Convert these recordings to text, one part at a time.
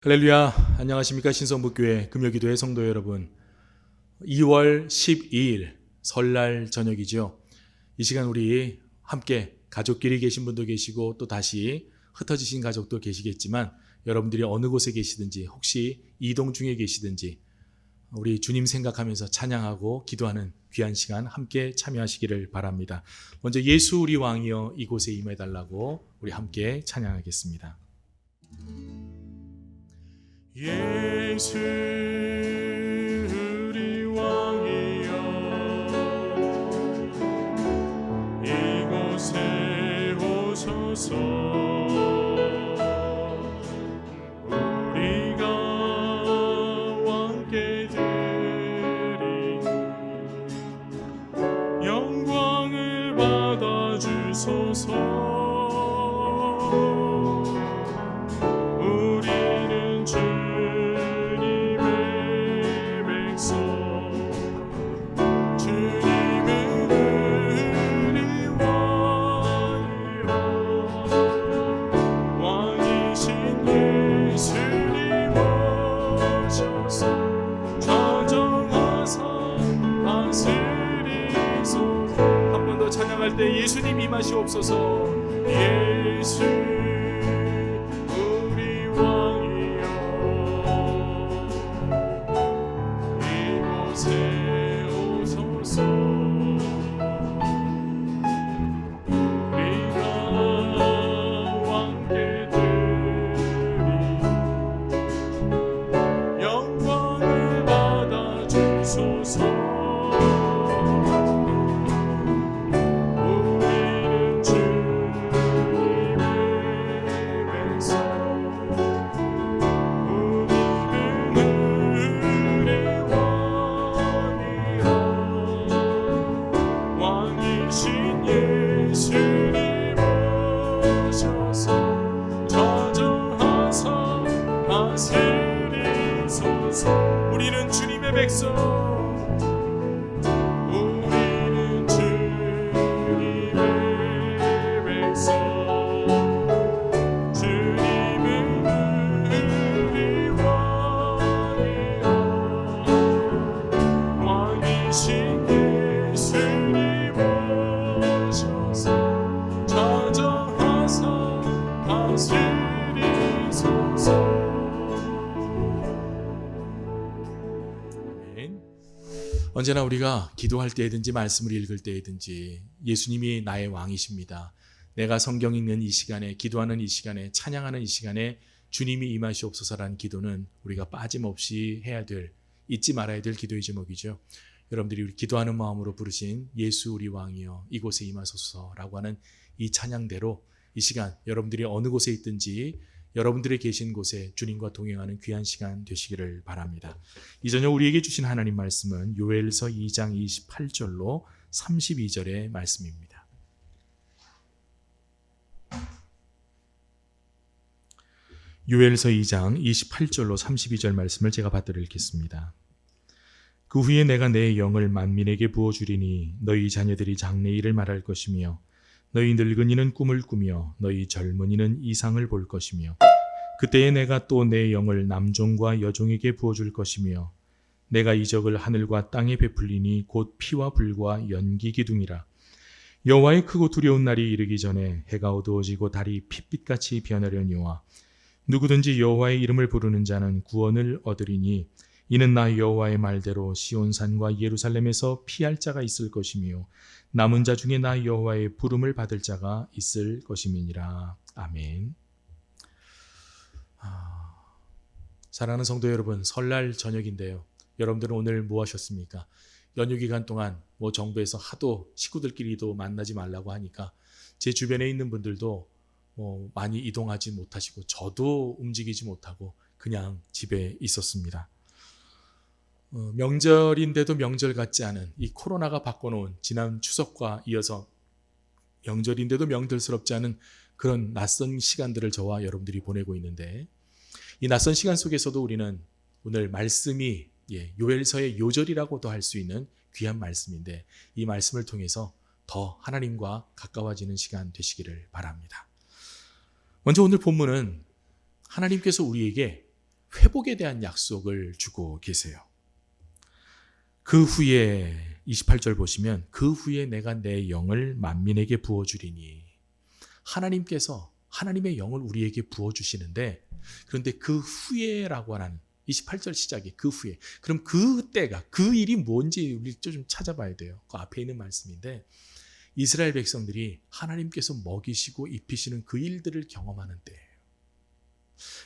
할렐루야, 안녕하십니까. 신성북교회 금요기도의 성도 여러분, 2월 12일 설날 저녁이죠. 이 시간 우리 함께 가족끼리 계신 분도 계시고 또 다시 흩어지신 가족도 계시겠지만, 여러분들이 어느 곳에 계시든지, 혹시 이동 중에 계시든지 우리 주님 생각하면서 찬양하고 기도하는 귀한 시간 함께 참여하시기를 바랍니다. 먼저 예수 우리 왕이여 이곳에 임해달라고 우리 함께 찬양하겠습니다. 예수 우리 왕이여 이곳에 오소서. 우리가 왕께 드리는 영광을 받아주소서. 찬양할 때 예수님 임하시옵소서. 예수 우리 왕이여 이곳에 오소서. 우리가 왕께 드린 영광을 받아주소서. 우리는 주님의 백성. 우리는 주님의 백성. 주님은 우리 왕이여 왕이신 예수님 오셔서 찾아와서 다스리소서. 언제나 우리가 기도할 때든지 말씀을 읽을 때든지 예수님이 나의 왕이십니다. 내가 성경 읽는 이 시간에, 기도하는 이 시간에, 찬양하는 이 시간에 주님이 임하시옵소서라는 기도는 우리가 빠짐없이 해야 될, 잊지 말아야 될 기도의 제목이죠. 여러분들이 기도하는 마음으로 부르신 예수 우리 왕이여 이곳에 임하소서라고 하는 이 찬양대로 이 시간 여러분들이 어느 곳에 있든지 여러분들이 계신 곳에 주님과 동행하는 귀한 시간 되시기를 바랍니다. 이 저녁 우리에게 주신 하나님 말씀은 요엘서 2장 28절로 32절의 말씀입니다. 요엘서 2장 28절로 32절 말씀을 제가 받들어 읽겠습니다. 그 후에 내가 내 영을 만민에게 부어주리니 너희 자녀들이 장래일을 말할 것이며 너희 늙은이는 꿈을 꾸며 너희 젊은이는 이상을 볼 것이며 그때에 내가 또 내 영을 남종과 여종에게 부어줄 것이며 내가 이적을 하늘과 땅에 베풀리니 곧 피와 불과 연기 기둥이라. 여호와의 크고 두려운 날이 이르기 전에 해가 어두워지고 달이 핏빛같이 변하려니와 누구든지 여호와의 이름을 부르는 자는 구원을 얻으리니 이는 나 여호와의 말대로 시온산과 예루살렘에서 피할 자가 있을 것이며 남은 자 중에 나 여호와의 부름을 받을 자가 있을 것임이니라. 아멘. 사랑하는 성도 여러분, 설날 저녁인데요. 여러분들은 오늘 뭐 하셨습니까? 연휴 기간 동안 정부에서 하도 식구들끼리도 만나지 말라고 하니까 제 주변에 있는 분들도 많이 이동하지 못하시고 저도 움직이지 못하고 그냥 집에 있었습니다. 명절인데도 명절 같지 않은 이 코로나가 바꿔놓은 지난 추석과 이어서 명절인데도 명절스럽지 않은 그런 낯선 시간들을 저와 여러분들이 보내고 있는데, 이 낯선 시간 속에서도 우리는 오늘 말씀이 요엘서의 요절이라고도 할 수 있는 귀한 말씀인데, 이 말씀을 통해서 더 하나님과 가까워지는 시간 되시기를 바랍니다. 먼저 오늘 본문은 하나님께서 우리에게 회복에 대한 약속을 주고 계세요. 그 후에 28절 보시면 그 후에 내가 내 영을 만민에게 부어주리니 하나님께서 하나님의 영을 우리에게 부어주시는데 그런데 그 후에라고 하는 28절 시작이 그 후에 그럼 그때가 그 일이 뭔지 우리 좀 찾아봐야 돼요. 그 앞에 있는 말씀인데 이스라엘 백성들이 하나님께서 먹이시고 입히시는 그 일들을 경험하는 때예요.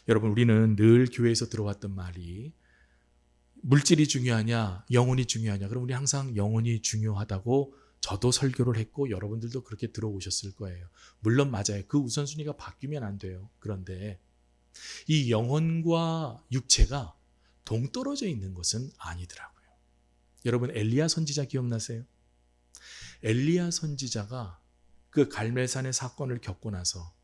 여러분 우리는 늘 교회에서 들어왔던 말이 물질이 중요하냐 영혼이 중요하냐 그럼 우리 항상 영혼이 중요하다고 저도 설교를 했고 여러분들도 그렇게 들어오셨을 거예요. 물론 맞아요. 그 우선순위가 바뀌면 안 돼요. 그런데 이 영혼과 육체가 동떨어져 있는 것은 아니더라고요. 여러분 엘리야 선지자 기억나세요? 엘리야 선지자가 그 갈멜산의 사건을 겪고 나서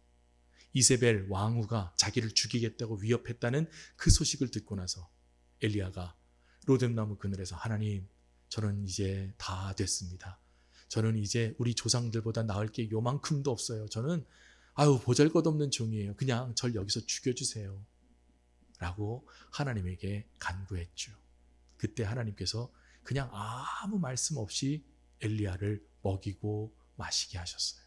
이세벨 왕후가 자기를 죽이겠다고 위협했다는 그 소식을 듣고 나서 엘리야가 로뎀나무 그늘에서 하나님 저는 이제 다 됐습니다. 저는 이제 우리 조상들보다 나을 게 요만큼도 없어요. 저는 보잘것없는 종이에요. 그냥 절 여기서 죽여주세요. 라고 하나님에게 간구했죠. 그때 하나님께서 그냥 아무 말씀 없이 엘리야를 먹이고 마시게 하셨어요.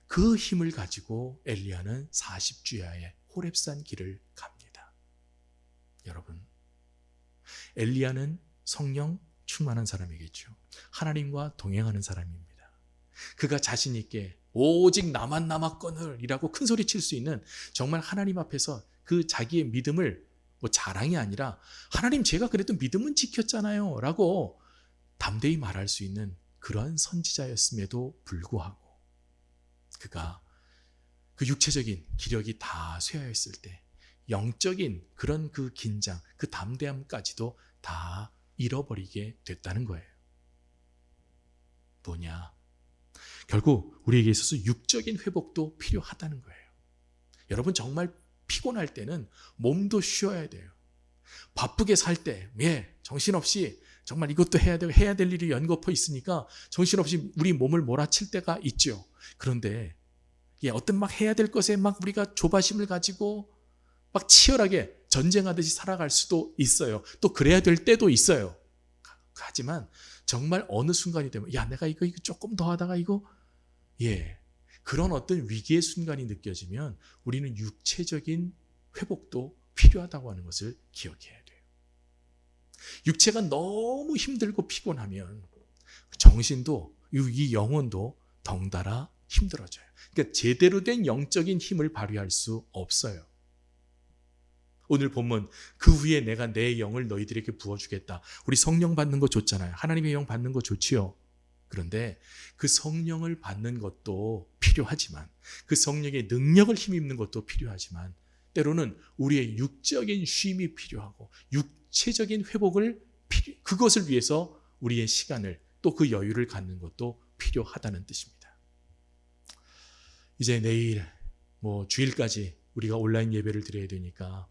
그 힘을 가지고 엘리야는 40주야의 호렙산 길을 갑니다. 여러분, 엘리야는 성령 충만한 사람이겠죠. 하나님과 동행하는 사람입니다. 그가 자신 있게 오직 나만 남았거늘 이라고 큰 소리 칠 수 있는 정말 하나님 앞에서 그 자기의 믿음을 자랑이 아니라 하나님 제가 그래도 믿음은 지켰잖아요 라고 담대히 말할 수 있는 그러한 선지자였음에도 불구하고 그가 그 육체적인 기력이 다 쇠하였을 때 영적인 그런 그 긴장, 그 담대함까지도 다 잃어버리게 됐다는 거예요. 뭐냐? 결국 우리에게 있어서 육적인 회복도 필요하다는 거예요. 여러분 정말 피곤할 때는 몸도 쉬어야 돼요. 바쁘게 살 때, 정신없이 정말 이것도 해야 되고 해야 될 일이 연거푸 있으니까 정신없이 우리 몸을 몰아칠 때가 있죠. 그런데 어떤 막 해야 될 것에 막 우리가 조바심을 가지고 막 치열하게 전쟁하듯이 살아갈 수도 있어요. 또 그래야 될 때도 있어요. 하지만 정말 어느 순간이 되면 내가 이거 조금 더 하다가 그런 어떤 위기의 순간이 느껴지면 우리는 육체적인 회복도 필요하다고 하는 것을 기억해야 돼요. 육체가 너무 힘들고 피곤하면 정신도 이 영혼도 덩달아 힘들어져요. 그러니까 제대로 된 영적인 힘을 발휘할 수 없어요. 오늘 본문 그 후에 내가 내 영을 너희들에게 부어주겠다. 우리 성령 받는 거 좋잖아요. 하나님의 영 받는 거 좋지요. 그런데 그 성령을 받는 것도 필요하지만 그 성령의 능력을 힘입는 것도 필요하지만 때로는 우리의 육적인 쉼이 필요하고 육체적인 회복을 그것을 위해서 우리의 시간을 또 그 여유를 갖는 것도 필요하다는 뜻입니다. 이제 내일 주일까지 우리가 온라인 예배를 드려야 되니까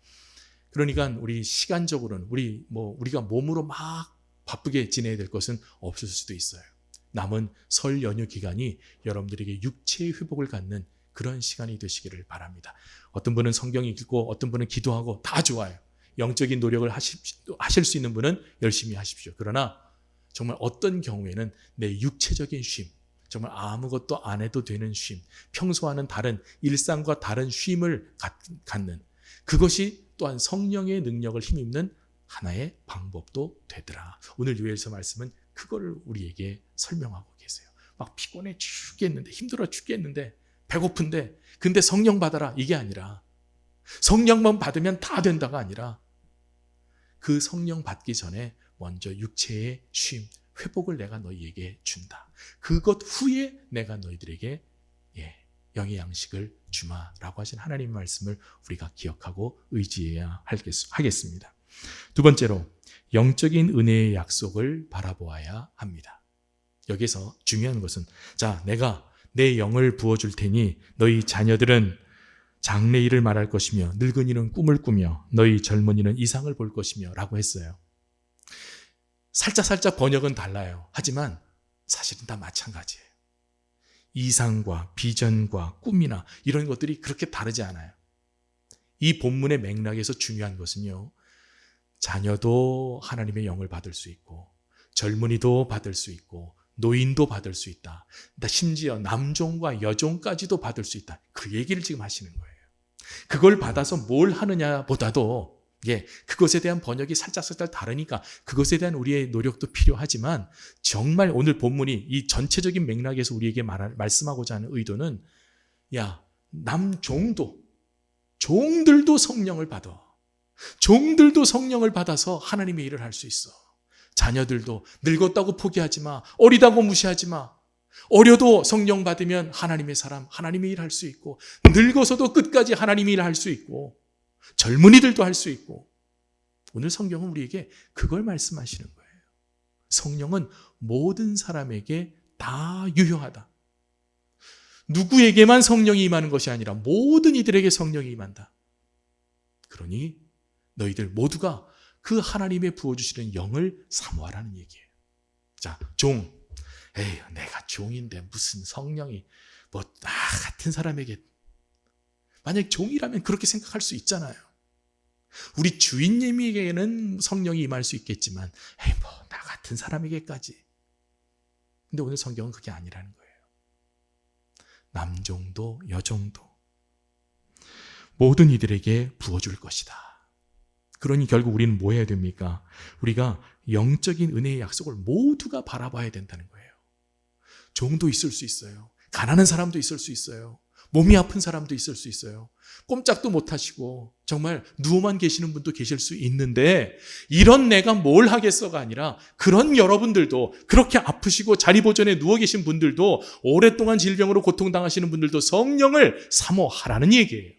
그러니까 우리 시간적으로는 우리가 몸으로 막 바쁘게 지내야 될 것은 없을 수도 있어요. 남은 설 연휴 기간이 여러분들에게 육체의 회복을 갖는 그런 시간이 되시기를 바랍니다. 어떤 분은 성경 읽고 어떤 분은 기도하고 다 좋아요. 영적인 노력을 하실 수 있는 분은 열심히 하십시오. 그러나 정말 어떤 경우에는 내 육체적인 쉼, 정말 아무것도 안 해도 되는 쉼, 평소와는 다른 일상과 다른 쉼을 갖는 그것이 또한 성령의 능력을 힘입는 하나의 방법도 되더라. 오늘 요엘서 말씀은 그거를 우리에게 설명하고 계세요. 막 피곤해 죽겠는데 힘들어 죽겠는데 배고픈데 근데 성령 받아라 이게 아니라 성령만 받으면 다 된다가 아니라 그 성령 받기 전에 먼저 육체의 쉼, 회복을 내가 너희에게 준다. 그것 후에 내가 너희들에게 영의 양식을 주마라고 하신 하나님의 말씀을 우리가 기억하고 의지해야 하겠습니다. 두 번째로 영적인 은혜의 약속을 바라보아야 합니다. 여기서 중요한 것은 내가 내 영을 부어줄 테니 너희 자녀들은 장래일을 말할 것이며 늙은이는 꿈을 꾸며 너희 젊은이는 이상을 볼 것이며 라고 했어요. 살짝 번역은 달라요. 하지만 사실은 다 마찬가지예요. 이상과 비전과 꿈이나 이런 것들이 그렇게 다르지 않아요. 이 본문의 맥락에서 중요한 것은요, 자녀도 하나님의 영을 받을 수 있고 젊은이도 받을 수 있고 노인도 받을 수 있다. 심지어 남종과 여종까지도 받을 수 있다. 그 얘기를 지금 하시는 거예요. 그걸 받아서 뭘 하느냐 보다도 그것에 대한 번역이 살짝 다르니까 그것에 대한 우리의 노력도 필요하지만, 정말 오늘 본문이 이 전체적인 맥락에서 우리에게 말씀하고자 하는 의도는, 종들도 성령을 받아. 종들도 성령을 받아서 하나님의 일을 할 수 있어. 자녀들도 늙었다고 포기하지 마. 어리다고 무시하지 마. 어려도 성령 받으면 하나님의 사람, 하나님의 일 할 수 있고, 늙어서도 끝까지 하나님의 일 할 수 있고, 젊은이들도 할 수 있고. 오늘 성경은 우리에게 그걸 말씀하시는 거예요. 성령은 모든 사람에게 다 유효하다. 누구에게만 성령이 임하는 것이 아니라 모든 이들에게 성령이 임한다. 그러니 너희들 모두가 그 하나님의 부어주시는 영을 사모하라는 얘기예요. 자, 내가 종인데 무슨 성령이 나 같은 사람에게. 만약 종이라면 그렇게 생각할 수 있잖아요. 우리 주인님에게는 성령이 임할 수 있겠지만 나 같은 사람에게까지. 근데 오늘 성경은 그게 아니라는 거예요. 남종도 여종도 모든 이들에게 부어줄 것이다. 그러니 결국 우리는 뭐 해야 됩니까? 우리가 영적인 은혜의 약속을 모두가 바라봐야 된다는 거예요. 종도 있을 수 있어요. 가난한 사람도 있을 수 있어요. 몸이 아픈 사람도 있을 수 있어요. 꼼짝도 못하시고 정말 누워만 계시는 분도 계실 수 있는데, 이런 내가 뭘 하겠어가 아니라 그런 여러분들도, 그렇게 아프시고 자리 보전에 누워 계신 분들도, 오랫동안 질병으로 고통당하시는 분들도 성령을 사모하라는 얘기예요.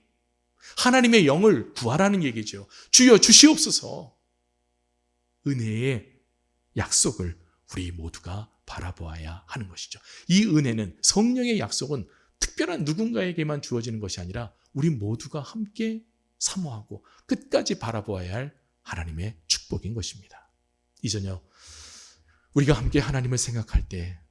하나님의 영을 구하라는 얘기죠. 주여 주시옵소서. 은혜의 약속을 우리 모두가 바라보아야 하는 것이죠. 이 은혜는, 성령의 약속은 특별한 누군가에게만 주어지는 것이 아니라 우리 모두가 함께 사모하고 끝까지 바라보아야 할 하나님의 축복인 것입니다. 이 저녁 우리가 함께 하나님을 생각할 때,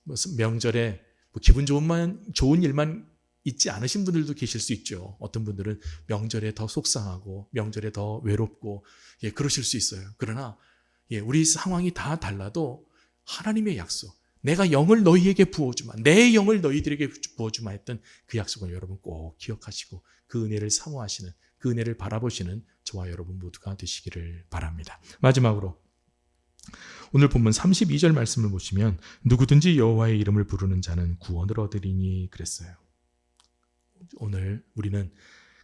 무슨 명절에 기분 좋은 일만 있지 않으신 분들도 계실 수 있죠. 어떤 분들은 명절에 더 속상하고 명절에 더 외롭고 그러실 수 있어요. 그러나 우리 상황이 다 달라도 하나님의 약속, 내가 영을 너희에게 부어주마, 내 영을 너희들에게 부어주마 했던 그 약속을 여러분 꼭 기억하시고 그 은혜를 사모하시는, 그 은혜를 바라보시는 저와 여러분 모두가 되시기를 바랍니다. 마지막으로 오늘 본문 32절 말씀을 보시면, 누구든지 여호와의 이름을 부르는 자는 구원을 얻으리니 그랬어요. 오늘 우리는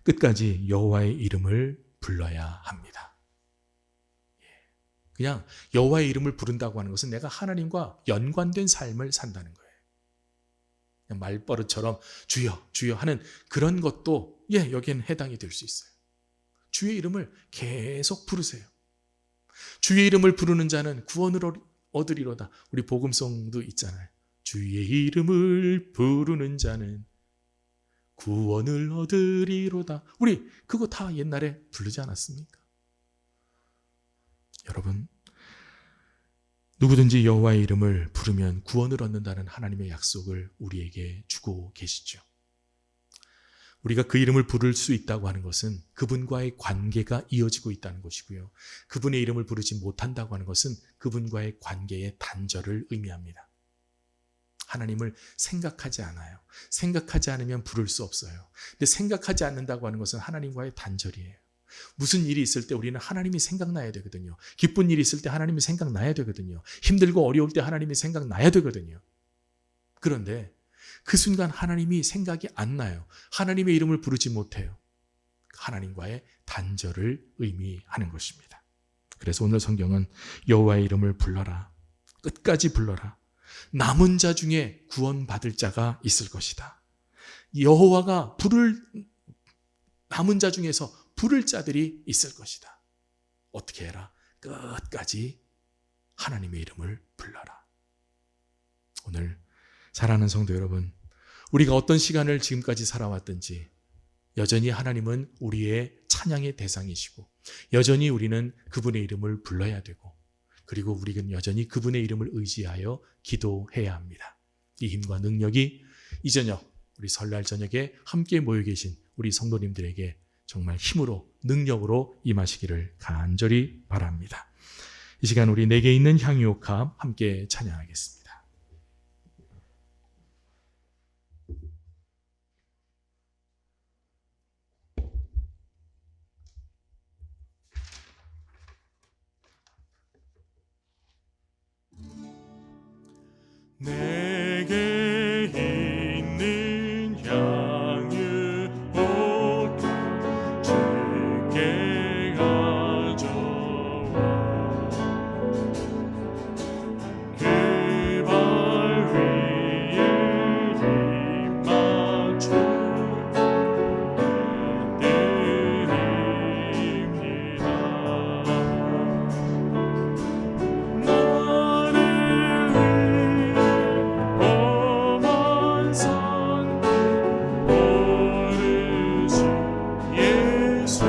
끝까지 여호와의 이름을 불러야 합니다. 그냥 여호와의 이름을 부른다고 하는 것은 내가 하나님과 연관된 삶을 산다는 거예요. 그냥 말버릇처럼 주여 주여 하는 그런 것도 여기에는 해당이 될 수 있어요. 주의 이름을 계속 부르세요. 주의 이름을 부르는 자는 구원을 얻으리로다. 우리 복음송도 있잖아요. 주의 이름을 부르는 자는 구원을 얻으리로다. 우리 그거 다 옛날에 부르지 않았습니까? 여러분, 누구든지 여호와의 이름을 부르면 구원을 얻는다는 하나님의 약속을 우리에게 주고 계시죠. 우리가 그 이름을 부를 수 있다고 하는 것은 그분과의 관계가 이어지고 있다는 것이고요. 그분의 이름을 부르지 못한다고 하는 것은 그분과의 관계의 단절을 의미합니다. 하나님을 생각하지 않아요. 생각하지 않으면 부를 수 없어요. 근데 생각하지 않는다고 하는 것은 하나님과의 단절이에요. 무슨 일이 있을 때 우리는 하나님이 생각나야 되거든요. 기쁜 일이 있을 때 하나님이 생각나야 되거든요. 힘들고 어려울 때 하나님이 생각나야 되거든요. 그런데 그 순간 하나님이 생각이 안 나요. 하나님의 이름을 부르지 못해요. 하나님과의 단절을 의미하는 것입니다. 그래서 오늘 성경은 여호와의 이름을 불러라. 끝까지 불러라. 남은 자 중에 구원받을 자가 있을 것이다. 여호와가 남은 자 중에서 부를 자들이 있을 것이다. 어떻게 해라? 끝까지 하나님의 이름을 불러라. 오늘 사랑하는 성도 여러분, 우리가 어떤 시간을 지금까지 살아왔든지 여전히 하나님은 우리의 찬양의 대상이시고, 여전히 우리는 그분의 이름을 불러야 되고, 그리고 우리는 여전히 그분의 이름을 의지하여 기도해야 합니다. 이 힘과 능력이 이 저녁, 우리 설날 저녁에 함께 모여 계신 우리 성도님들에게 정말 힘으로 능력으로 임하시기를 간절히 바랍니다. 이 시간 우리 내게 있는 향유옥합 함께 찬양하겠습니다. 내게 있는 향유 옥합 주께 가져와 그 발 위에 힘 맞춰 드립니다. 나를 위해 험한 산 오르신 예수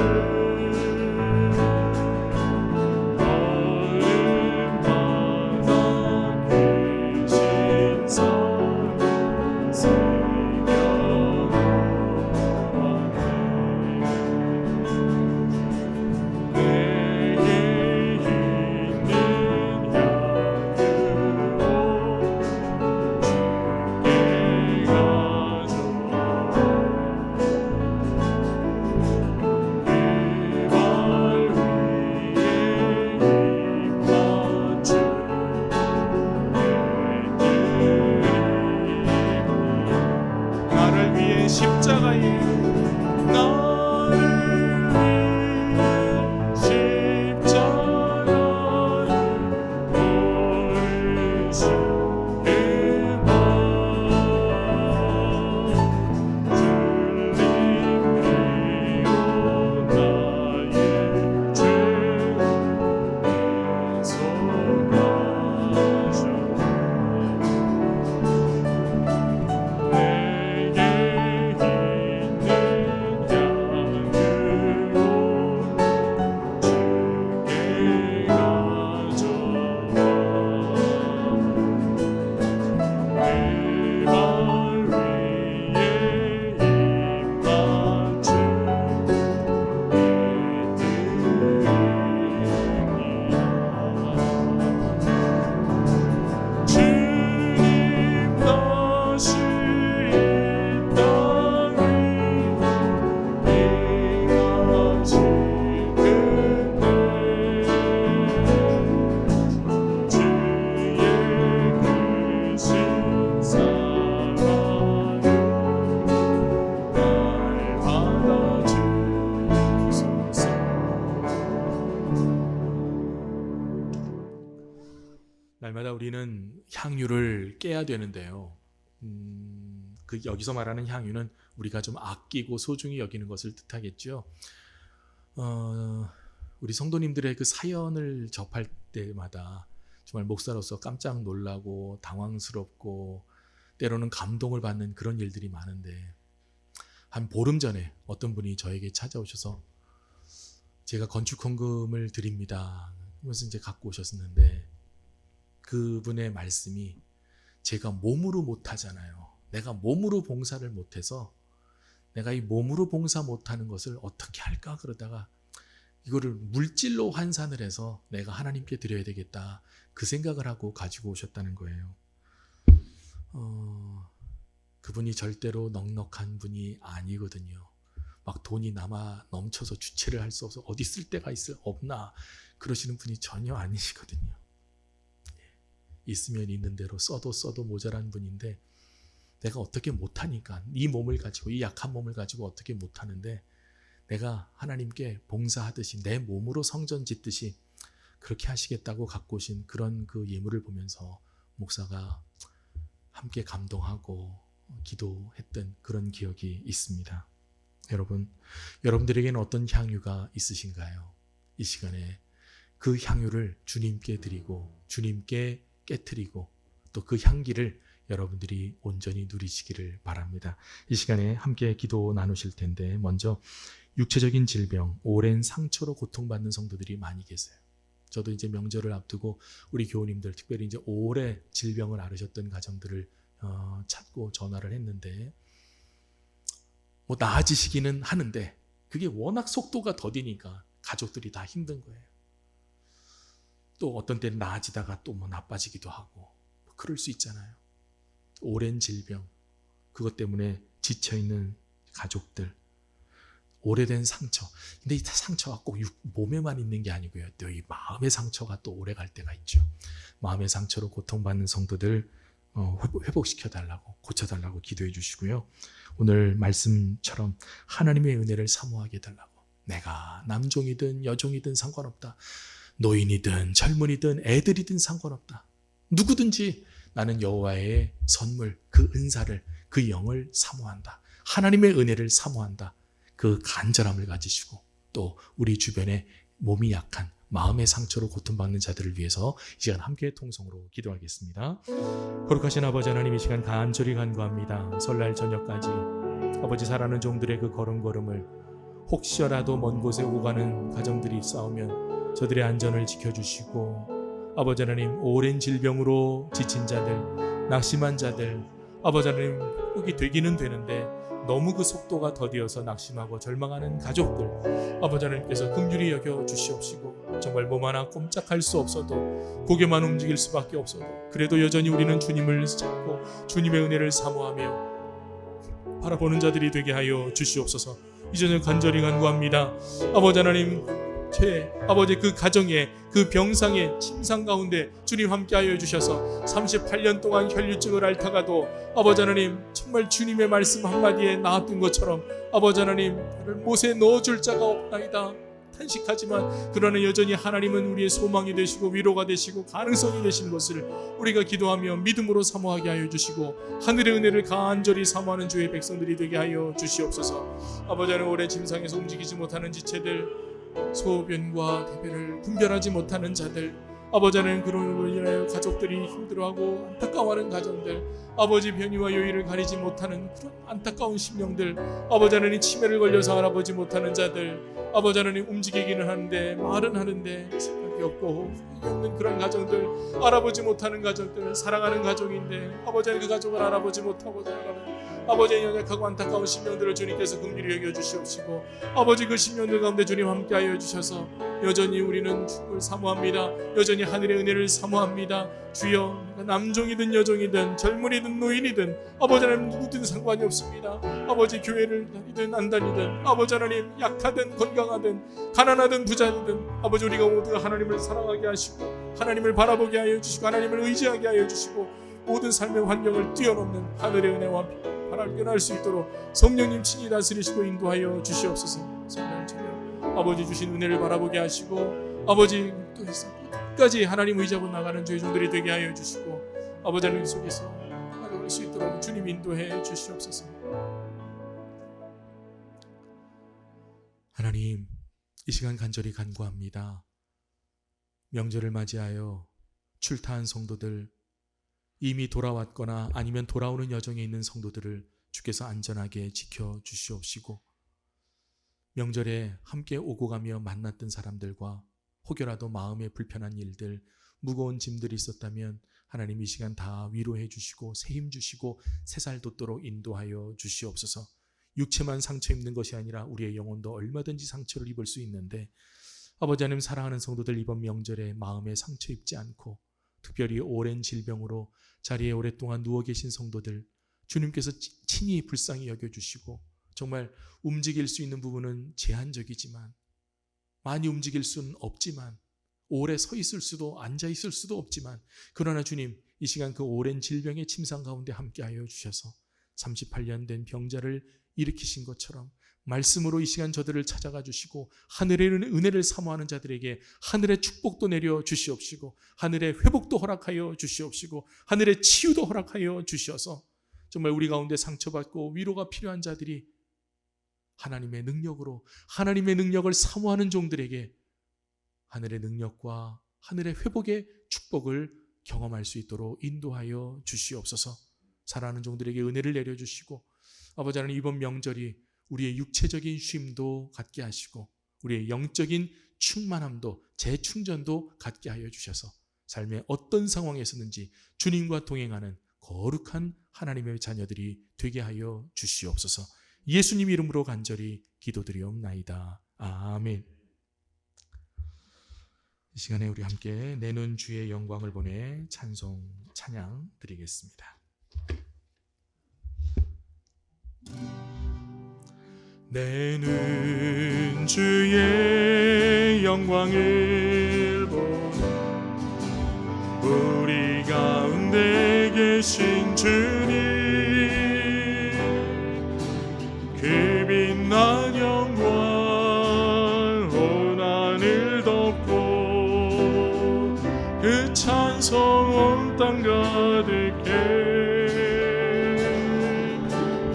얼음바다 계신 산 내게 있는 나를 위해 십자가에 나를 위해 십자가에 오르신 그만 주님이요 나의 죄 애속하셨네. 내게 있는 향유로 주께 가져와 내 발 위에 힘 맞추 믿으리라. 주님 다시 이 땅에 임하시는 때 주의 크신 사랑으로 날 받아주소서. 날마다 우리는 향유를 깨야 되는데요. 여기서 말하는 향유는 우리가 좀 아끼고 소중히 여기는 것을 뜻하겠죠. 우리 성도님들의 그 사연을 접할 때마다 정말 목사로서 깜짝 놀라고 당황스럽고 때로는 감동을 받는 그런 일들이 많은데, 한 보름 전에 어떤 분이 저에게 찾아오셔서 제가 건축 헌금을 드립니다 하면서 이제 갖고 오셨는데, 그분의 말씀이 제가 몸으로 못하잖아요. 내가 몸으로 봉사를 못해서 내가 이 몸으로 봉사 못하는 것을 어떻게 할까 그러다가 이거를 물질로 환산을 해서 내가 하나님께 드려야 되겠다, 그 생각을 하고 가지고 오셨다는 거예요. 그분이 절대로 넉넉한 분이 아니거든요. 막 돈이 남아 넘쳐서 주체를 할 수 없어 어디 쓸 데가 없나 그러시는 분이 전혀 아니시거든요. 있으면 있는 대로 써도 모자란 분인데, 내가 어떻게 못하니까, 이 몸을 가지고, 이 약한 몸을 가지고 어떻게 못하는데 내가 하나님께 봉사하듯이 내 몸으로 성전 짓듯이 그렇게 하시겠다고 갖고 오신 그런 그 예물을 보면서 목사가 함께 감동하고 기도했던 그런 기억이 있습니다. 여러분, 여러분들에게는 어떤 향유가 있으신가요? 이 시간에 그 향유를 주님께 드리고 주님께 깨트리고 또 그 향기를 여러분들이 온전히 누리시기를 바랍니다. 이 시간에 함께 기도 나누실 텐데, 먼저 육체적인 질병, 오랜 상처로 고통받는 성도들이 많이 계세요. 저도 이제 명절을 앞두고 우리 교우님들, 특별히 이제 오래 질병을 앓으셨던 가정들을 찾고 전화를 했는데, 뭐 나아지시기는 하는데 그게 워낙 속도가 더디니까 가족들이 다 힘든 거예요. 또 어떤 때는 나아지다가 또 뭐 나빠지기도 하고 뭐 그럴 수 있잖아요. 오랜 질병, 그것 때문에 지쳐있는 가족들, 오래된 상처. 근데 이 상처가 꼭 몸에만 있는 게 아니고요. 또 이 마음의 상처가 또 오래 갈 때가 있죠. 마음의 상처로 고통받는 성도들 회복시켜달라고, 고쳐달라고 기도해 주시고요. 오늘 말씀처럼 하나님의 은혜를 사모하게 해달라고. 내가 남종이든 여종이든 상관없다. 노인이든 젊은이든 애들이든 상관없다. 누구든지 나는 여호와의 선물, 그 은사를, 그 영을 사모한다. 하나님의 은혜를 사모한다. 그 간절함을 가지시고 또 우리 주변에 몸이 약한 마음의 상처로 고통받는 자들을 위해서 이 시간 함께 통성으로 기도하겠습니다. 거룩하신 아버지 하나님, 이 시간 간절히 간구합니다. 설날 저녁까지 아버지 사랑하는 종들의 그 걸음걸음을 혹시라도 먼 곳에 오고 가는 가정들이 싸우면 저들의 안전을 지켜주시고, 아버지 하나님 오랜 질병으로 지친 자들, 낙심한 자들, 아버지 하나님 회복이 되기는 되는데 너무 그 속도가 더디어서 낙심하고 절망하는 가족들, 아버지 하나님께서 긍휼히 여겨 주시옵시고, 정말 몸 하나 꼼짝할 수 없어도 고개만 움직일 수밖에 없어도 그래도 여전히 우리는 주님을 찾고 주님의 은혜를 사모하며 바라보는 자들이 되게 하여 주시옵소서. 이 저녁 간절히 간구합니다. 아버지 하나님, 아버지 그 가정에, 그 병상의 침상 가운데 주님 함께하여 주셔서 38년 동안 혈류증을 앓다가도 아버지 하나님 정말 주님의 말씀 한마디에 나았던 것처럼 아버지 하나님 나를 못에 넣어줄 자가 없나이다 탄식하지만, 그러나 여전히 하나님은 우리의 소망이 되시고 위로가 되시고 가능성이 되신 것을 우리가 기도하며 믿음으로 사모하게 하여 주시고, 하늘의 은혜를 간절히 사모하는 주의 백성들이 되게 하여 주시옵소서. 아버지 하나님, 오래 침상에서 움직이지 못하는 지체들, 소변과 대변을 분별하지 못하는 자들, 아버지 하나님 그런 인하여 가족들이 힘들어하고 안타까워하는 가정들, 아버지 변이와 요일을 가리지 못하는 그런 안타까운 심령들, 아버지 하나님 치매를 걸려서 알아보지 못하는 자들, 아버지 하나님 움직이기는 하는데 말은 하는데 생각이 없고 생각이 없는 그런 가정들, 알아보지 못하는 가정들, 사랑하는 가족인데 아버지 하나님 그 가족을 알아보지 못하고 살아가는 아버지의 연약하고 안타까운 심령들을 주님께서 긍휼히 여겨 주시옵시고, 아버지 그 심령들 가운데 주님 함께하여 주셔서 여전히 우리는 주님을 사모합니다. 여전히 하늘의 은혜를 사모합니다. 주여, 남종이든 여종이든 젊은이든 노인이든 아버지 하나님 누구든 상관이 없습니다. 아버지 교회를 다니든 안 다니든, 아버지 하나님 약하든 건강하든 가난하든 부자든 아버지 우리가 모두가 하나님을 사랑하게 하시고 하나님을 바라보게 하여 주시고 하나님을 의지하게 하여 주시고, 모든 삶의 환경을 뛰어넘는 하늘의 은혜와 바랄 깨달을 수 있도록 성령님 친히 다스리시고 인도하여 주시옵소서. 정말 아버지 주신 은혜를 바라보게 하시고, 아버지 끝까지 하나님 의지하고 나가는 저희 종들이 되게 하여 주시고, 아버지 하나님 속에서 나아갈 수 있도록 주님 인도해 주시옵소서. 하나님, 이 시간 간절히 간구합니다. 명절을 맞이하여 출타한 성도들, 이미 돌아왔거나 아니면 돌아오는 여정에 있는 성도들을 주께서 안전하게 지켜주시옵시고, 명절에 함께 오고 가며 만났던 사람들과 혹여라도 마음에 불편한 일들, 무거운 짐들이 있었다면 하나님 이 시간 다 위로해 주시고 새 힘 주시고 새살 돋도록 인도하여 주시옵소서. 육체만 상처 입는 것이 아니라 우리의 영혼도 얼마든지 상처를 입을 수 있는데, 아버지 하나님 사랑하는 성도들 이번 명절에 마음에 상처 입지 않고 특별히 오랜 질병으로 자리에 오랫동안 누워 계신 성도들 주님께서 친히 불쌍히 여겨주시고, 정말 움직일 수 있는 부분은 제한적이지만, 많이 움직일 수는 없지만, 오래 서 있을 수도 앉아 있을 수도 없지만, 그러나 주님 이 시간 그 오랜 질병의 침상 가운데 함께하여 주셔서 38년 된 병자를 일으키신 것처럼 말씀으로 이 시간 저들을 찾아가 주시고 하늘의 은혜를 사모하는 자들에게 하늘의 축복도 내려 주시옵시고 하늘의 회복도 허락하여 주시옵시고 하늘의 치유도 허락하여 주셔서 정말 우리 가운데 상처받고 위로가 필요한 자들이 하나님의 능력으로, 하나님의 능력을 사모하는 종들에게 하늘의 능력과 하늘의 회복의 축복을 경험할 수 있도록 인도하여 주시옵소서. 사랑하는 종들에게 은혜를 내려주시고, 아버지 하나님 이번 명절이 우리의 육체적인 쉼도 갖게 하시고 우리의 영적인 충만함도, 재충전도 갖게 하여 주셔서 삶의 어떤 상황에서든지 주님과 동행하는 거룩한 하나님의 자녀들이 되게 하여 주시옵소서. 예수님 이름으로 간절히 기도드리옵나이다. 아멘. 이 시간에 우리 함께 내는 주의 영광을 보내 찬양 드리겠습니다. 내는 주의 영광을 보내 우리 가운데 계신 주님 그 빛난 영광 온 하늘 덮고 그 찬송 온 땅 가득해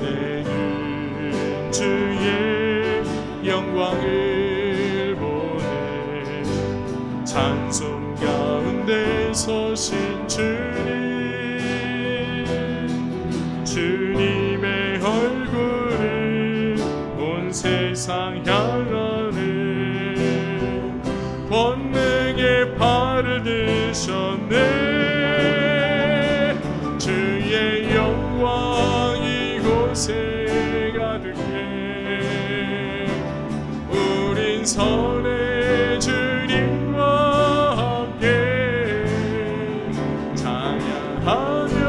내는 주의 영광을 보내 찬송 가운데 서신 주님의 얼굴을 온 세상 향하네 권능의 발을 드셨네 주의 영광 이곳에 가득해 우린 선의 주님과 함께 찬양하며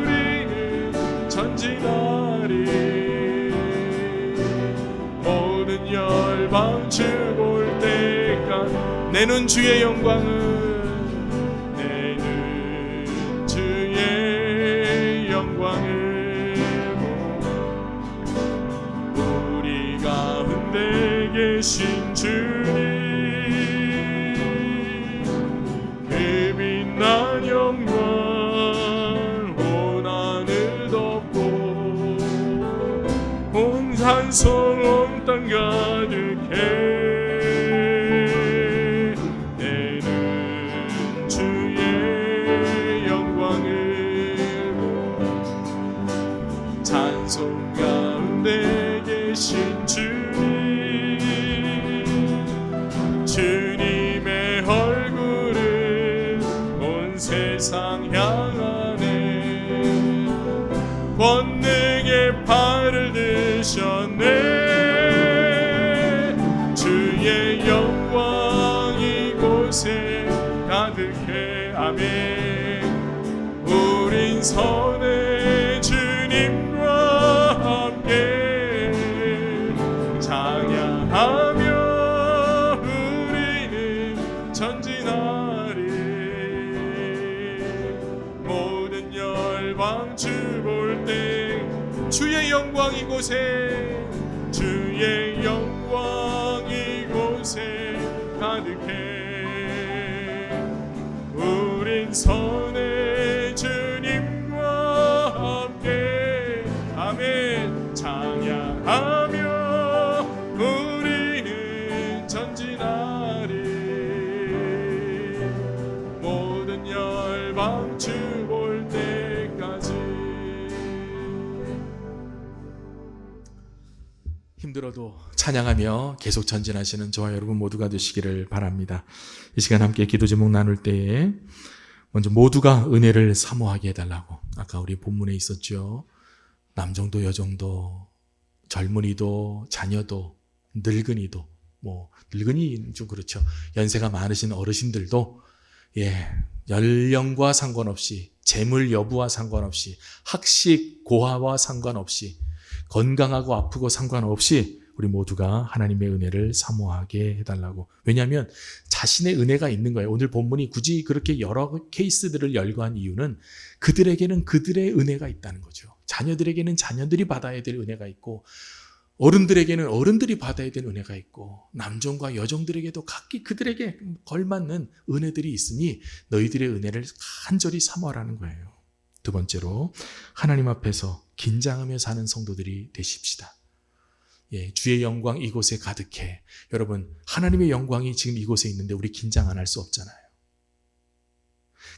우리는 전진하리 모든 열방 주 볼 때까지 내는 주의 영광을 내는 주의 영광을 우리 가운데 계신 주님 그 빛난 영광 온 하늘 덮고 온 산성 온 땅 가득해 내는 주의 영광을 찬송 가운데 계신 주님의 얼굴을 온 세상 향하네 권능의 팔을 드셨네 주의 영광 이곳에 가득해 아멘 우린 선의 주님과 함께 찬양하며 우리는 전진하리 모든 열방 주 볼 때 주의 영광 이곳에 주의 영광 이곳에 가득해 우린 선의 주님과 함께 아멘 찬양하며 우리는 전진하리 모든 열방 주 볼 때까지 힘들어도 찬양하며 계속 전진하시는 저와 여러분 모두가 되시기를 바랍니다. 이 시간 함께 기도 제목 나눌 때에 먼저 모두가 은혜를 사모하게 해달라고 아까 우리 본문에 있었죠. 남정도 여정도 젊은이도 자녀도 늙은이도 늙은이 좀 그렇죠. 연세가 많으신 어르신들도 연령과 상관없이 재물 여부와 상관없이 학식 고하와 상관없이 건강하고 아프고 상관없이 우리 모두가 하나님의 은혜를 사모하게 해달라고. 왜냐하면 자신의 은혜가 있는 거예요. 오늘 본문이 굳이 그렇게 여러 케이스들을 열거한 이유는 그들에게는 그들의 은혜가 있다는 거죠. 자녀들에게는 자녀들이 받아야 될 은혜가 있고 어른들에게는 어른들이 받아야 될 은혜가 있고 남정과 여정들에게도 각기 그들에게 걸맞는 은혜들이 있으니 너희들의 은혜를 간절히 사모하라는 거예요. 두 번째로 하나님 앞에서 긴장하며 사는 성도들이 되십시다. 주의 영광 이곳에 가득해. 여러분 하나님의 영광이 지금 이곳에 있는데 우리 긴장 안 할 수 없잖아요.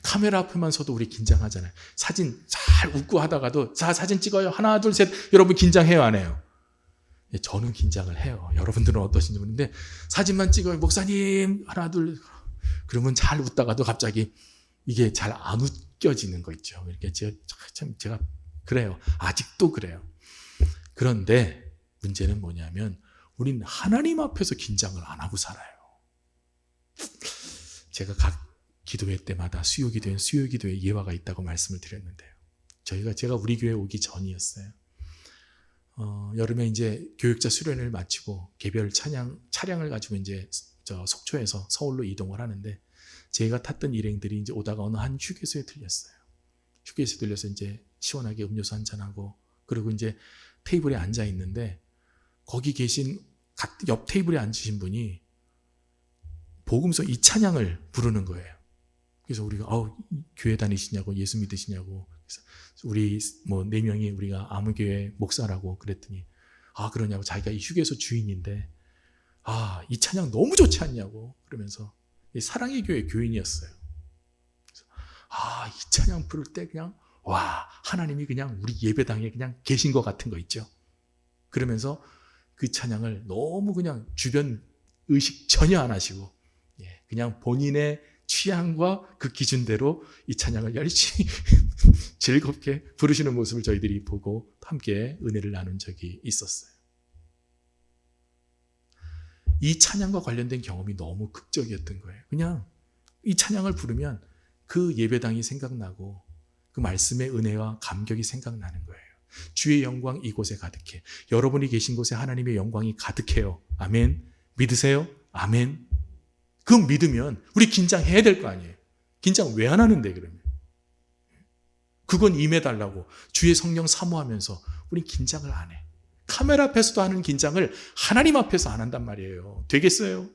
카메라 앞에만 서도 우리 긴장하잖아요. 사진 잘 웃고 하다가도 자 사진 찍어요. 하나 둘 셋. 여러분 긴장해요 안 해요? 저는 긴장을 해요. 여러분들은 어떠신지 모르는데 사진만 찍어요. 목사님 하나 둘 그러면 잘 웃다가도 갑자기 이게 잘 안 웃겨지는 거 있죠. 이렇게 제가 그래요. 아직도 그래요. 그런데 문제는 뭐냐면 우린 하나님 앞에서 긴장을 안 하고 살아요. 제가 각 기도회 때마다 수요 기도회 예화가 있다고 말씀을 드렸는데요. 제가 우리 교회 오기 전이었어요. 여름에 이제 교육자 수련을 마치고 개별 차량을 가지고 이제 속초에서 서울로 이동을 하는데 제가 탔던 일행들이 이제 오다가 어느 한 휴게소에 들렸어요. 휴게소에 들려서 이제 시원하게 음료수 한잔하고 그리고 이제 테이블에 앉아 있는데 거기 계신 옆 테이블에 앉으신 분이 복음서 이 찬양을 부르는 거예요. 그래서 우리가 교회 다니시냐고 예수 믿으시냐고 그래서 우리 뭐 4명이 우리가 아무교회 목사라고 그랬더니 그러냐고 자기가 이 휴게소 주인인데 이 찬양 너무 좋지 않냐고 그러면서 사랑의 교회 교인이었어요. 그래서 이 찬양 부를 때 그냥 하나님이 그냥 우리 예배당에 그냥 계신 것 같은 거 있죠. 그러면서 그 찬양을 너무 그냥 주변 의식 전혀 안 하시고 그냥 본인의 취향과 그 기준대로 이 찬양을 열심히 즐겁게 부르시는 모습을 저희들이 보고 함께 은혜를 나눈 적이 있었어요. 이 찬양과 관련된 경험이 너무 극적이었던 거예요. 그냥 이 찬양을 부르면 그 예배당이 생각나고 그 말씀의 은혜와 감격이 생각나는 거예요. 주의 영광 이곳에 가득해. 여러분이 계신 곳에 하나님의 영광이 가득해요. 아멘. 믿으세요? 아멘. 그 믿으면 우리 긴장해야 될 거 아니에요. 긴장 왜 안 하는데 그러면. 그건 임해달라고 주의 성령 사모하면서 우린 긴장을 안 해. 카메라 앞에서도 하는 긴장을 하나님 앞에서 안 한단 말이에요. 되겠어요?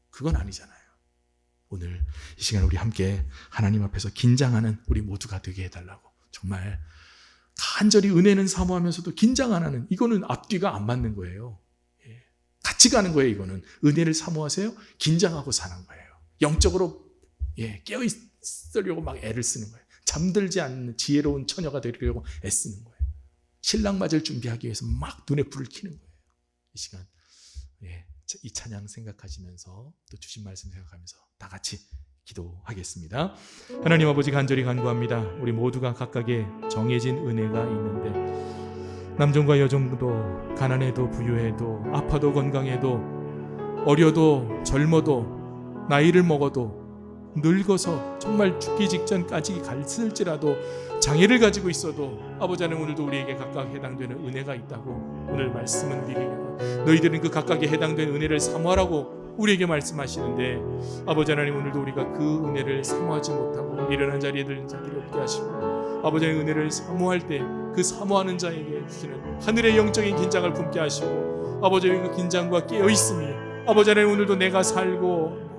그건 아니잖아요. 오늘 이 시간 우리 함께 하나님 앞에서 긴장하는 우리 모두가 되게 해달라고 정말 간절히 은혜는 사모하면서도 긴장 안 하는 이거는 앞뒤가 안 맞는 거예요. 같이 가는 거예요. 이거는 은혜를 사모하세요. 긴장하고 사는 거예요. 영적으로 깨어 있으려고 막 애를 쓰는 거예요. 잠들지 않는 지혜로운 처녀가 되려고 애쓰는 거예요. 신랑 맞을 준비하기 위해서 막 눈에 불을 켜는 거예요. 이 시간 이 찬양 생각하시면서 또 주신 말씀 생각하면서 다 같이 기도하겠습니다. 하나님 아버지 간절히 간구합니다. 우리 모두가 각각의 정해진 은혜가 있는데 남종과 여종도 가난해도 부유해도 아파도 건강해도 어려도 젊어도 나이를 먹어도 늙어서 정말 죽기 직전까지 갔을지라도 장애를 가지고 있어도 아버지 하나님 오늘도 우리에게 각각 해당되는 은혜가 있다고 오늘 말씀은 우리에게 너희들은 그 각각에 해당되는 은혜를 사모하라고 우리에게 말씀하시는데 아버지 하나님 오늘도 우리가 그 은혜를 사모하지 못하고 미련한 자리에 들린 자들이 없게 하시고 아버지 하나님 은혜를 사모할 때 그 사모하는 자에게 주시는 하늘의 영적인 긴장을 품게 하시고 아버지 하나님 그 긴장과 깨어있음이 아버지 하나님 오늘도 내가 살고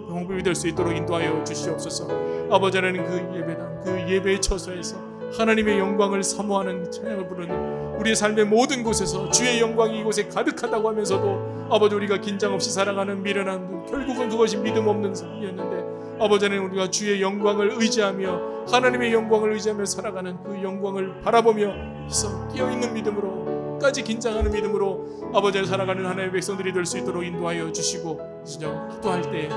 방법이 될 수 있도록 인도하여 주시옵소서. 아버지 하나님 그 예배당 그 예배의 처소에서 하나님의 영광을 사모하는 찬양을 부르는 우리의 삶의 모든 곳에서 주의 영광이 이곳에 가득하다고 하면서도 아버지 우리가 긴장 없이 살아가는 미련한 결국은 그것이 믿음 없는 삶이었는데 아버지 하나님 우리가 주의 영광을 의지하며 하나님의 영광을 의지하며 살아가는 그 영광을 바라보며 깨어있는 믿음으로 까지 긴장하는 믿음으로 아버지 하나님 살아가는 하나님의 백성들이 될 수 있도록 인도하여 주시고 진짜 기도할 때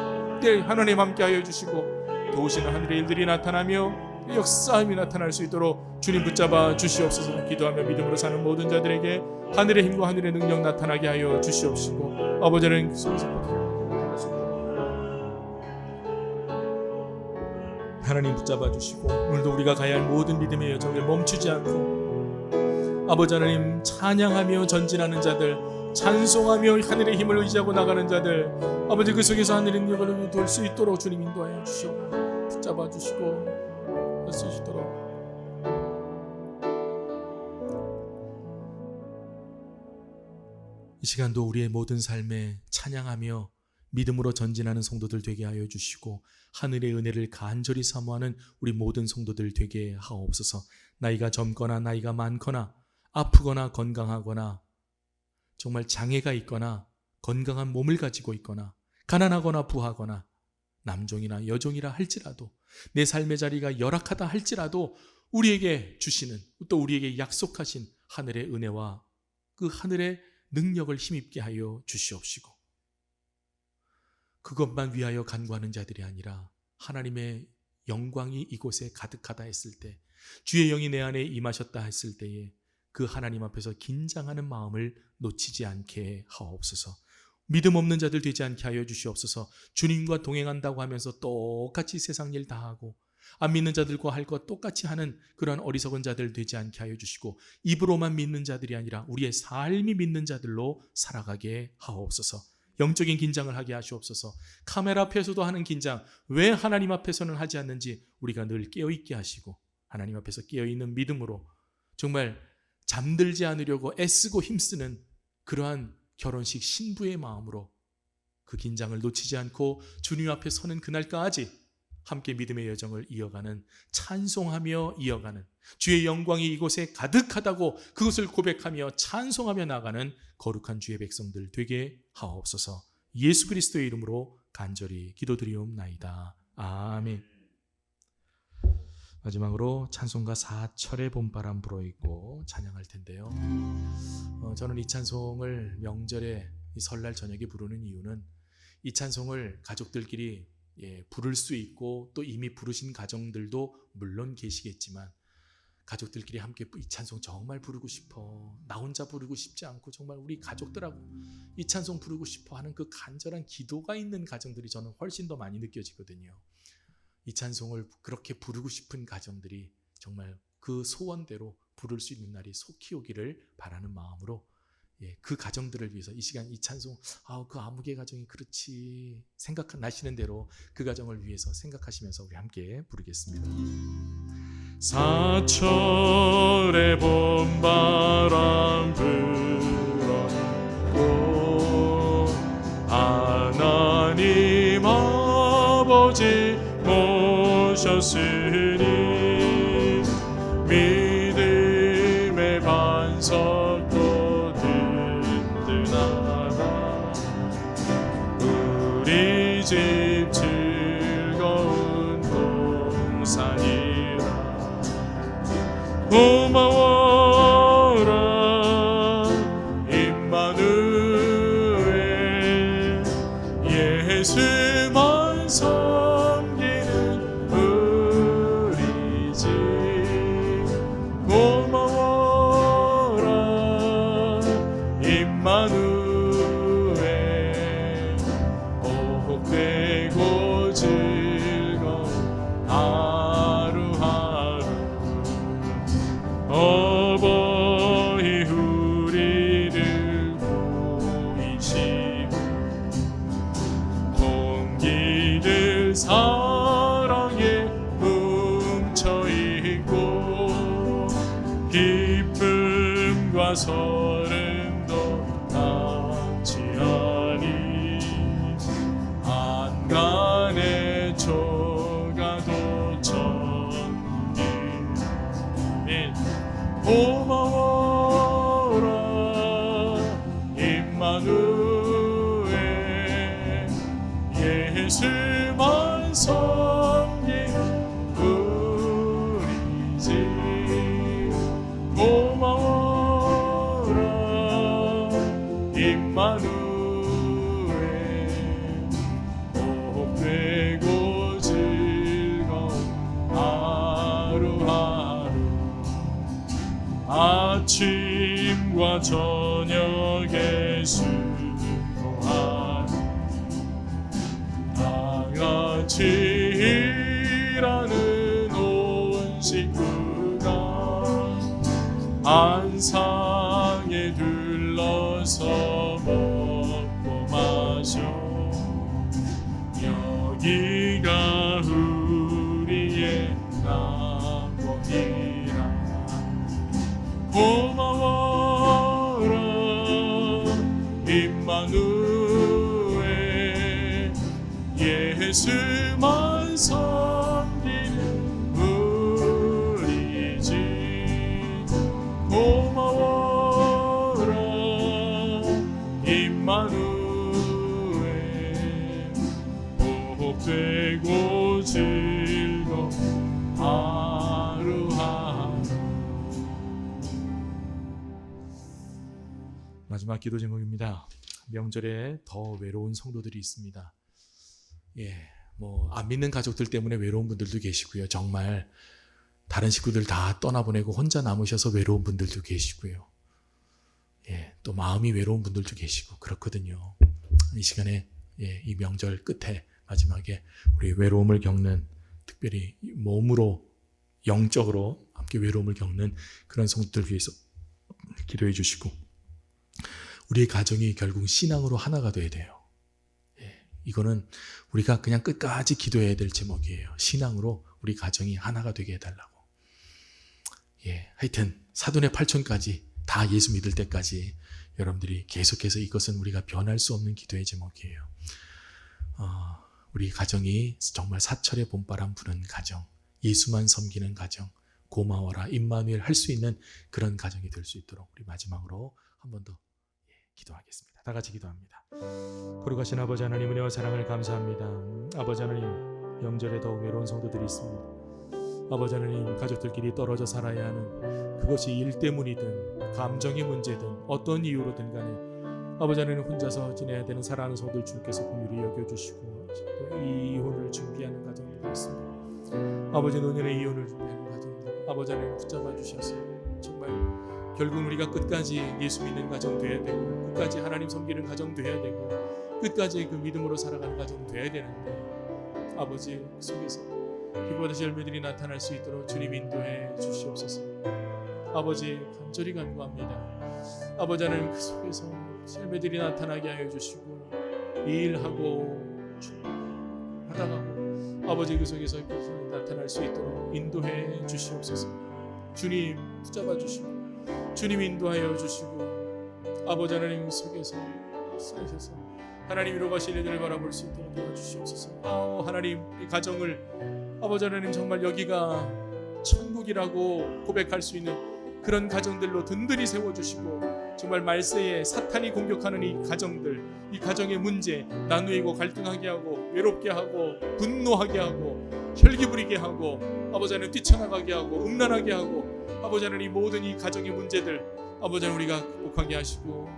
하나님 함께하여 주시고 도우시는 하늘의 일들이 나타나며 역사함이 나타날 수 있도록 주님 붙잡아 주시옵소서. 기도하며 믿음으로 사는 모든 자들에게 하늘의 힘과 하늘의 능력 나타나게 하여 주시옵시고 아버지는 하나님 붙잡아 주시고 오늘도 우리가 가야 할 모든 믿음의 여정을 멈추지 않고 아버지 하나님 찬양하며 전진하는 자들 찬송하며 하늘의 힘을 의지하고 나가는 자들 아버지 그 속에서 하늘의 능력을 돌 수 있도록 주님 인도하여 주시고 붙잡아 주시고 할 수 있도록 이 시간도 우리의 모든 삶에 찬양하며 믿음으로 전진하는 성도들 되게 하여 주시고 하늘의 은혜를 간절히 사모하는 우리 모든 성도들 되게 하옵소서. 나이가 젊거나 나이가 많거나 아프거나 건강하거나 정말 장애가 있거나 건강한 몸을 가지고 있거나 가난하거나 부하거나 남종이나 여종이라 할지라도 내 삶의 자리가 열악하다 할지라도 우리에게 주시는 또 우리에게 약속하신 하늘의 은혜와 그 하늘의 능력을 힘입게 하여 주시옵시고 그것만 위하여 간구하는 자들이 아니라 하나님의 영광이 이곳에 가득하다 했을 때 주의 영이 내 안에 임하셨다 했을 때에 그 하나님 앞에서 긴장하는 마음을 놓치지 않게 하옵소서. 믿음 없는 자들 되지 않게 하여 주시옵소서. 주님과 동행한다고 하면서 똑같이 세상 일 다 하고 안 믿는 자들과 할 것 똑같이 하는 그런 어리석은 자들 되지 않게 하여 주시고, 입으로만 믿는 자들이 아니라 우리의 삶이 믿는 자들로 살아가게 하옵소서. 영적인 긴장을 하게 하시옵소서. 카메라 앞에서도 하는 긴장, 왜 하나님 앞에서는 하지 않는지 우리가 늘 깨어있게 하시고, 하나님 앞에서 깨어있는 믿음으로 정말 잠들지 않으려고 애쓰고 힘쓰는 그러한 결혼식 신부의 마음으로 그 긴장을 놓치지 않고 주님 앞에 서는 그날까지 함께 믿음의 여정을 이어가는, 찬송하며 이어가는, 주의 영광이 이곳에 가득하다고 그것을 고백하며 찬송하며 나가는 거룩한 주의 백성들 되게 하옵소서. 예수 그리스도의 이름으로 간절히 기도드리옵나이다. 아멘. 마지막으로 찬송가 4철의 봄바람 불어있고 찬양할 텐데요. 저는 이 찬송을 명절에 이 설날 저녁에 부르는 이유는, 이 찬송을 가족들끼리 부를 수 있고 또 이미 부르신 가정들도 물론 계시겠지만, 가족들끼리 함께 이 찬송 정말 부르고 싶어, 나 혼자 부르고 싶지 않고 정말 우리 가족들하고 이 찬송 부르고 싶어 하는 그 간절한 기도가 있는 가정들이 저는 훨씬 더 많이 느껴지거든요. 이 찬송을 그렇게 부르고 싶은 가정들이 정말 그 소원대로 부를 수 있는 날이 속히 오기를 바라는 마음으로, 그 가정들을 위해서 이 시간 이 찬송, 그 아무개 가정이 그렇지 생각나시는 대로 그 가정을 위해서 생각하시면서 우리 함께 부르겠습니다. 사철의 봄바람 불어있고 하나님 아버지 모셨으니 믿음의 반석도 든든하다. 우리 집 즐거운 동산이라. 고마워라 임마누엘, 예수만 섬기는 우리 집. 고마워라 임마누엘, 복되고 즐거운 하루하루. 어버이 우리를 보이시고 동기들 사랑에 뭉쳐있고 기쁨과 서름도 남지 아니. 안간의 초가도 천기. 고마워라 임마누엘, 예수만 섬기는 우리 집. 고마워라 임마누엘, 복되고 즐거운 하루하루. 아침과 저녁에 수고하니 다같이 일하는 온 식구가 안상에 둘러서 먹고 마셔. 여기가 우리의 남원이라. 고마워라 임마누엘, 예수만 섬기는 우리 집. 고마워라 임마누엘, 복되고 즐거운 하루하루. 마지막 기도 제목입니다. 명절에 더 외로운 성도들이 있습니다. 안 믿는 가족들 때문에 외로운 분들도 계시고요. 정말 다른 식구들 다 떠나보내고 혼자 남으셔서 외로운 분들도 계시고요. 또 마음이 외로운 분들도 계시고 그렇거든요. 이 시간에 이 명절 끝에 마지막에 우리 외로움을 겪는, 특별히 몸으로 영적으로 함께 외로움을 겪는 그런 성도들 위해서 기도해 주시고, 우리의 가정이 결국 신앙으로 하나가 돼야 돼요. 이거는 우리가 그냥 끝까지 기도해야 될 제목이에요. 신앙으로 우리 가정이 하나가 되게 해달라고. 하여튼 사돈의 8촌까지 다 예수 믿을 때까지 여러분들이 계속해서, 이것은 우리가 변할 수 없는 기도의 제목이에요. 우리 가정이 정말 사철의 봄바람 부는 가정, 예수만 섬기는 가정, 고마워라 임마누엘 할 수 있는 그런 가정이 될 수 있도록 우리 마지막으로 한 번 더 기도하겠습니다. 다 같이 기도합니다. 거룩하신 아버지 하나님, 은혜와 사랑을 감사합니다. 아버지 하나님, 명절에 더욱 외로운 성도들이 있습니다. 아버지 하나님, 가족들끼리 떨어져 살아야 하는, 그것이 일 때문이든 감정의 문제든 어떤 이유로든 간에 아버지 하나님 혼자서 지내야 되는 사랑하는 성도들 주께서 긍휼히 여겨주시고, 이혼을 준비하는 가정들도 있습니다. 아버지, 노년의 이혼을 준비하는 가정들 아버지 하나님 붙잡아 주셔서 정말 결국 우리가 끝까지 예수 믿는 가정 돼야 되고, 끝까지 하나님 섬기는 가정 돼야 되고, 끝까지 그 믿음으로 살아가는 가정 돼야 되는데, 아버지 그 속에서 기뻐하듯이 열매들이 나타날 수 있도록 주님 인도해 주시옵소서. 아버지 간절히 간구합니다. 아버지 하나님, 그 속에서 열매들이 나타나게 하여 주시고, 일하고 하다가고 아버지 그 속에서 나타날 수 있도록 인도해 주시옵소서. 주님 붙잡아 주시고, 주님 인도하여 주시고, 아버지 하나님 속에서 쌓이셔서 하나님 이루가실 일들을 바라볼 수 있도록 도와주시옵소서. 하나님, 이 가정을 아버지 하나님 정말 여기가 천국이라고 고백할 수 있는 그런 가정들로 든든히 세워주시고, 정말 말세에 사탄이 공격하는 이 가정들, 이 가정의 문제 나누이고 갈등하게 하고 외롭게 하고 분노하게 하고 혈기 부리게 하고 아버지 하나님 뛰쳐나가게 하고 음란하게 하고, 아버지 하나님 모든 이 가정의 문제들 아버지 하나님 우리가 극복하게 하시고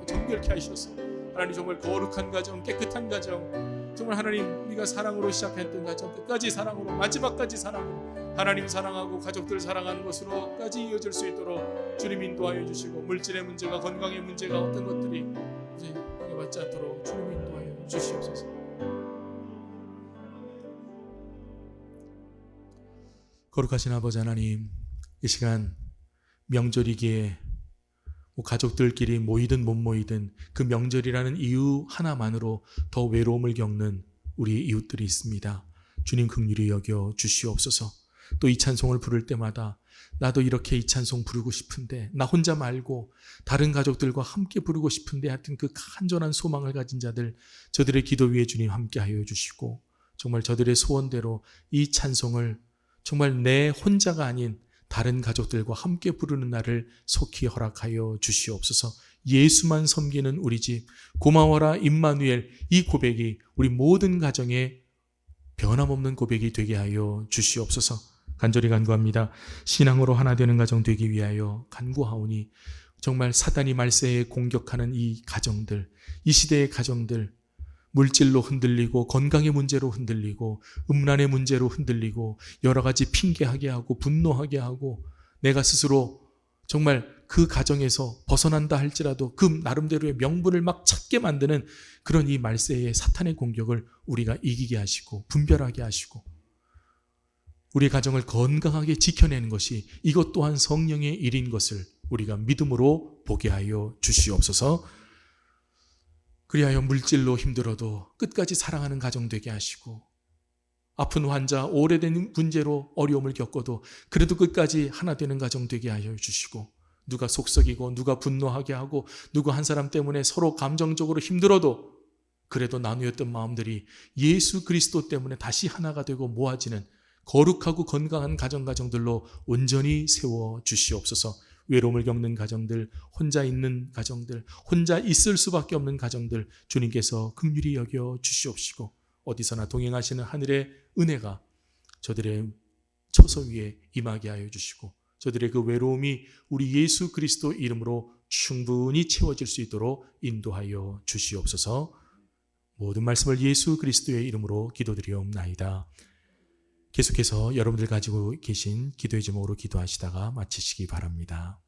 정결케 하셔서 하나님 정말 거룩한 가정, 깨끗한 가정, 정말 하나님 우리가 사랑으로 시작했던 가정 끝까지 사랑으로, 마지막까지 사랑으로 하나님 사랑하고 가족들 사랑하는 것으로까지 이어질 수 있도록 주님 인도하여 주시고, 물질의 문제가, 건강의 문제가 어떤 것들이 이제 방해받지 않도록 주님 인도하여 주시옵소서. 거룩하신 아버지 하나님, 이 시간 명절이기에 가족들끼리 모이든 못 모이든 그 명절이라는 이유 하나만으로 더 외로움을 겪는 우리 이웃들이 있습니다. 주님 긍휼히 여겨 주시옵소서. 또 이 찬송을 부를 때마다 나도 이렇게 이 찬송 부르고 싶은데, 나 혼자 말고 다른 가족들과 함께 부르고 싶은데, 하여튼 그 간절한 소망을 가진 자들, 저들의 기도 위에 주님 함께 하여 주시고, 정말 저들의 소원대로 이 찬송을 정말 내 혼자가 아닌 다른 가족들과 함께 부르는 날을 속히 허락하여 주시옵소서. 예수만 섬기는 우리 집, 고마워라 임마누엘, 이 고백이 우리 모든 가정에 변함없는 고백이 되게 하여 주시옵소서. 간절히 간구합니다. 신앙으로 하나 되는 가정 되기 위하여 간구하오니, 정말 사단이 말세에 공격하는 이 가정들, 이 시대의 가정들, 물질로 흔들리고 건강의 문제로 흔들리고 음란의 문제로 흔들리고 여러 가지 핑계하게 하고 분노하게 하고, 내가 스스로 정말 그 가정에서 벗어난다 할지라도 그 나름대로의 명분을 막 찾게 만드는 그런 이 말세의 사탄의 공격을 우리가 이기게 하시고 분별하게 하시고, 우리 가정을 건강하게 지켜내는 것이 이것 또한 성령의 일인 것을 우리가 믿음으로 보게 하여 주시옵소서. 그리하여 물질로 힘들어도 끝까지 사랑하는 가정 되게 하시고, 아픈 환자, 오래된 문제로 어려움을 겪어도 그래도 끝까지 하나 되는 가정 되게 하여 주시고, 누가 속썩이고 누가 분노하게 하고 누가 한 사람 때문에 서로 감정적으로 힘들어도 그래도 나누었던 마음들이 예수 그리스도 때문에 다시 하나가 되고 모아지는 거룩하고 건강한 가정들로 온전히 세워 주시옵소서. 외로움을 겪는 가정들, 혼자 있는 가정들, 혼자 있을 수밖에 없는 가정들 주님께서 긍휼히 여겨 주시옵시고, 어디서나 동행하시는 하늘의 은혜가 저들의 처소 위에 임하게 하여 주시고, 저들의 그 외로움이 우리 예수 그리스도 이름으로 충분히 채워질 수 있도록 인도하여 주시옵소서. 모든 말씀을 예수 그리스도의 이름으로 기도드리옵나이다. 계속해서 여러분들 가지고 계신 기도의 제목으로 기도하시다가 마치시기 바랍니다.